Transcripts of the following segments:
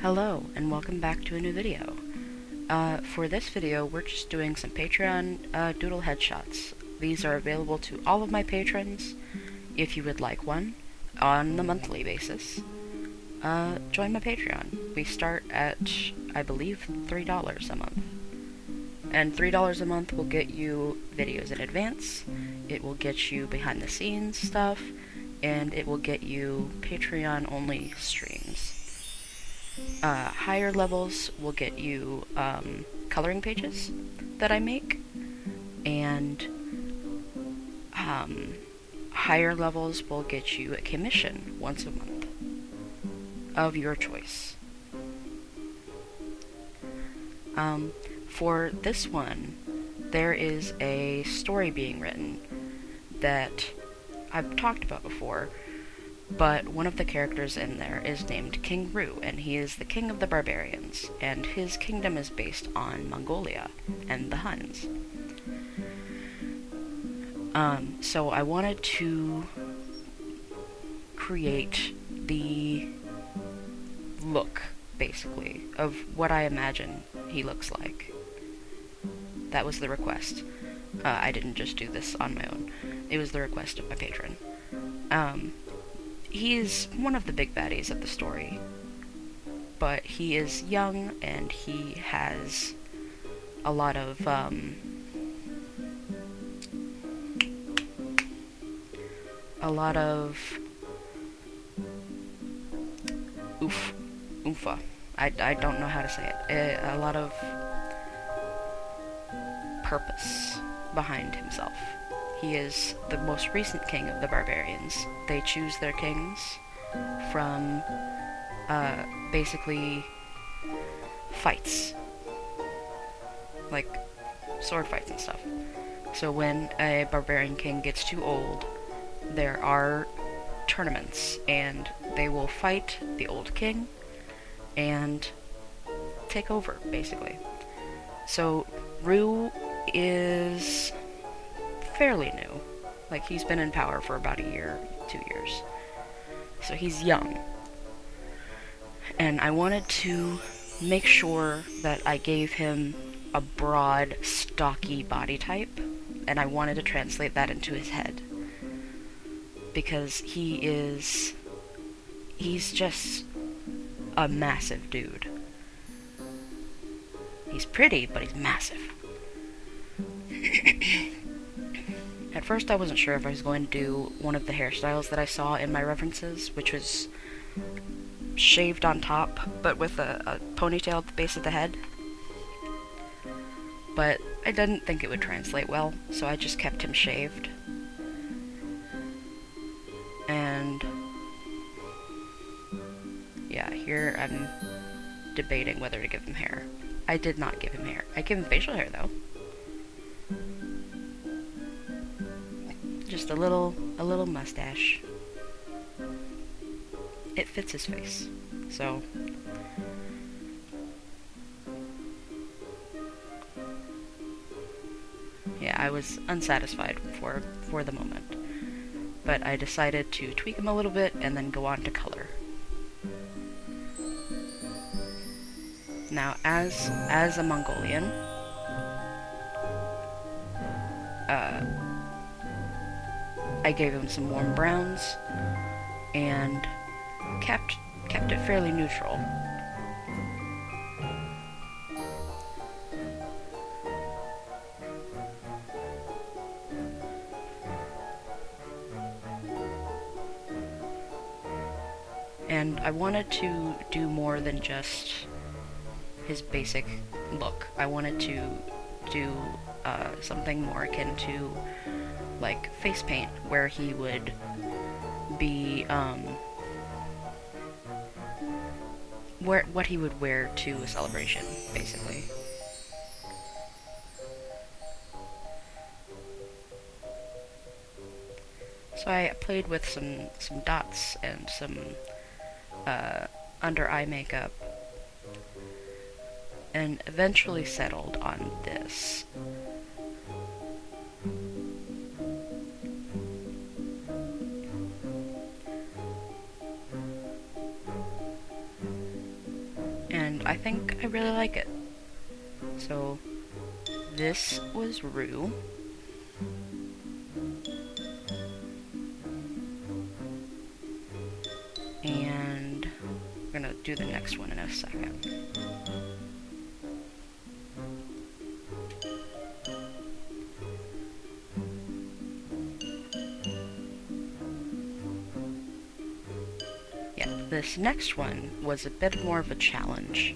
Hello, and welcome back to a new video. For this video, we're just doing some Patreon doodle headshots. These are available to all of my patrons. If you would like one, on the monthly basis, join my Patreon. We start at, I believe, $3 a month. And $3 a month will get you videos in advance, it will get you behind the scenes stuff, and it will get you Patreon-only streams. Higher levels will get you coloring pages that I make, and higher levels will get you a commission once a month of your choice. For this one, there is a story being written that I've talked about before, but one of the characters in there is named King Ru, and he is the king of the barbarians, and his kingdom is based on Mongolia and the Huns. So I wanted to create the look, basically, of what I imagine he looks like. That was the request. I didn't just do this on my own. It was the request of my patron. He is one of the big baddies of the story, but he is young and he has a lot of oomfa. I don't know how to say it. A lot of purpose behind himself. He is the most recent king of the barbarians. They choose their kings from, basically, fights. Like, sword fights and stuff. So when a barbarian king gets too old, there are tournaments, and they will fight the old king and take over, basically. So, Ru is fairly new. Like, he's been in power for about a year, 2 years. So he's young. And I wanted to make sure that I gave him a broad, stocky body type, and I wanted to translate that into his head. Because he's just a massive dude. He's pretty, but he's massive. At first I wasn't sure if I was going to do one of the hairstyles that I saw in my references, which was shaved on top, but with a ponytail at the base of the head. But I didn't think it would translate well, so I just kept him shaved. And yeah, here I'm debating whether to give him hair. I did not give him hair. I gave him facial hair, though. Just a little mustache. It fits his face, so. Yeah, I was unsatisfied for the moment. But I decided to tweak him a little bit and then go on to color. Now, as a Mongolian, I gave him some warm browns and kept it fairly neutral. And I wanted to do more than just his basic look. I wanted to do something more akin to like face paint, where he would be what he would wear to a celebration, basically. So I played with some dots and some under eye makeup, and eventually settled on this. I think I really like it. So this was Rue. And we're gonna do the next one in a second. Yeah, this next one was a bit more of a challenge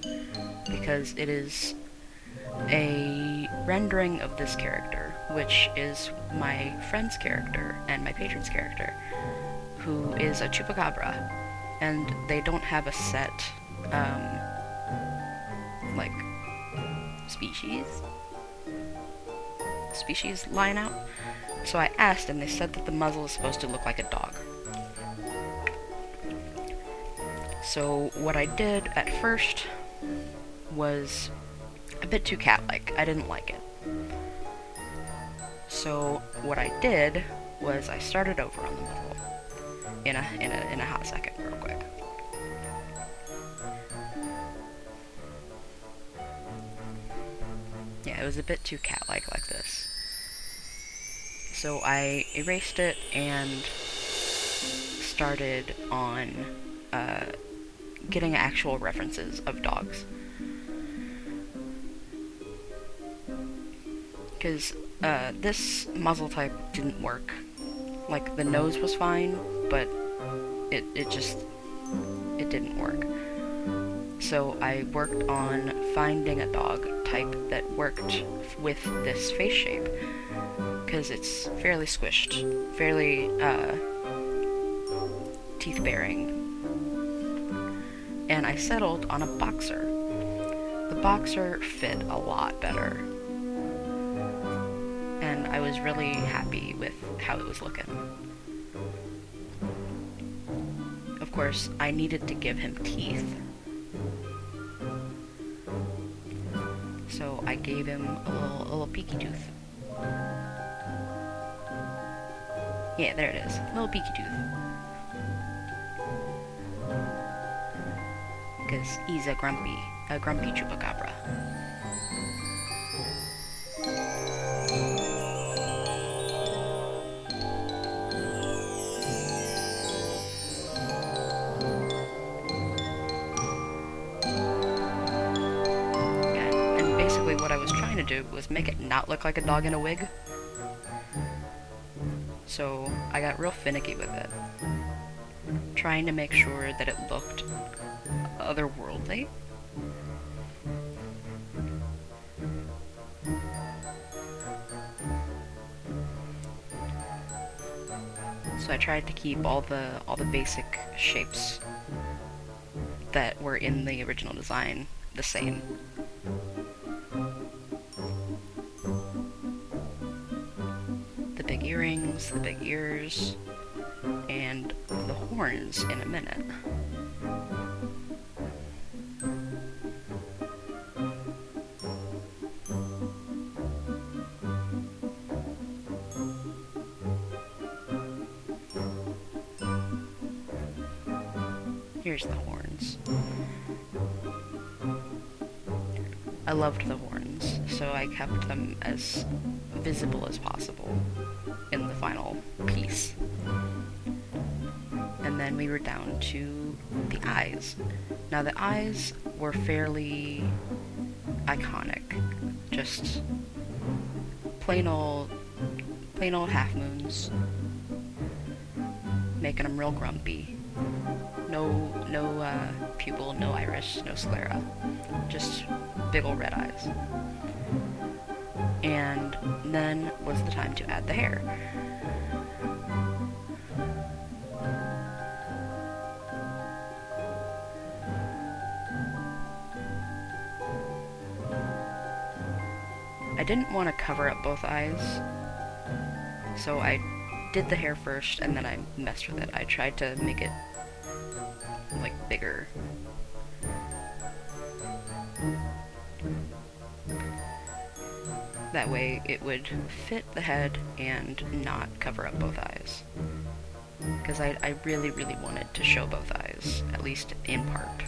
because it is a rendering of this character, which is my friend's character and my patron's character, who is a chupacabra, and they don't have a set, like, species line out. So I asked, and they said that the muzzle is supposed to look like a dog. So what I did at first was a bit too cat-like. I didn't like it. So what I did was I started over on the muzzle in a hot second, real quick. Yeah, it was a bit too cat-like like this. So I erased it and started on getting actual references of dogs. Because this muzzle type didn't work. Like, the nose was fine, but it didn't work. So I worked on finding a dog type that worked with this face shape, because it's fairly squished, fairly teeth-bearing. And I settled on a boxer. The boxer fit a lot better, and I was really happy with how it was looking. Of course, I needed to give him teeth, so I gave him a little peeky tooth. Yeah, there it is, a little peeky tooth. Because he's a grumpy chupacabra. What I was trying to do was make it not look like a dog in a wig. So I got real finicky with it, trying to make sure that it looked otherworldly. So I tried to keep all the basic shapes that were in the original design the same. The big earrings, the big ears, and the horns in a minute. Here's the horns. I loved the horns, so I kept them as visible as possible in the final piece. And then we were down to the eyes. Now the eyes were fairly iconic. Just plain old half moons, making them real grumpy. No pupil, no iris, no sclera. Just big ol' red eyes. And then was the time to add the hair. I didn't want to cover up both eyes, so I did the hair first and then I messed with it. I tried to make it like bigger. That way it would fit the head and not cover up both eyes. Because I really, really wanted to show both eyes, at least in part.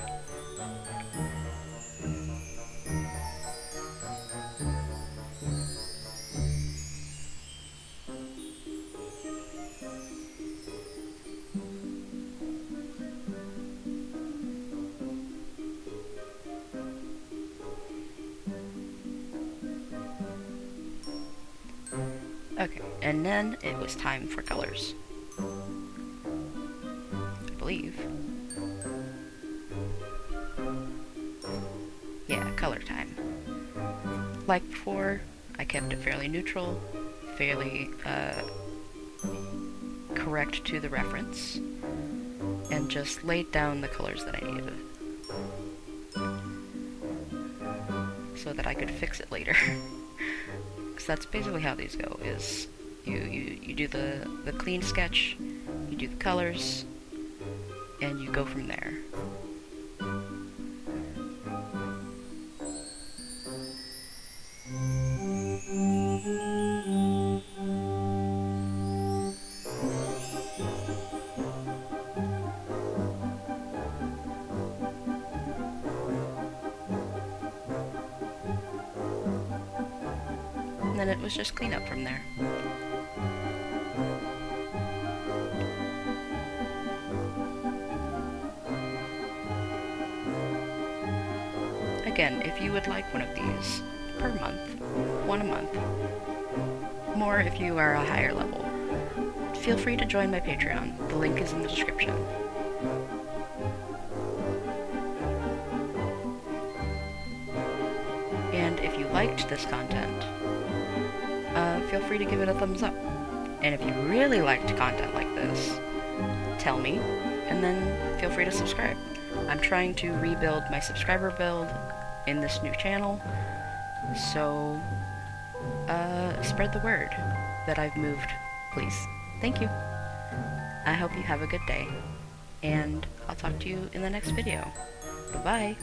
And then it was time for colors. I believe. Yeah, color time. Like before, I kept it fairly neutral, fairly correct to the reference, and just laid down the colors that I needed so that I could fix it later. Because that's basically how these go, is you do the clean sketch, you do the colors, and you go from there. And then it was just clean up from there. Again, if you would like one of these per month, one a month, more if you are a higher level, feel free to join my Patreon. The link is in the description. And if you liked this content, feel free to give it a thumbs up. And if you really liked content like this, tell me, and then feel free to subscribe. I'm trying to rebuild my subscriber build in this new channel, so spread the word that I've moved, please. Thank you. I hope you have a good day, and I'll talk to you in the next video. Bye-bye.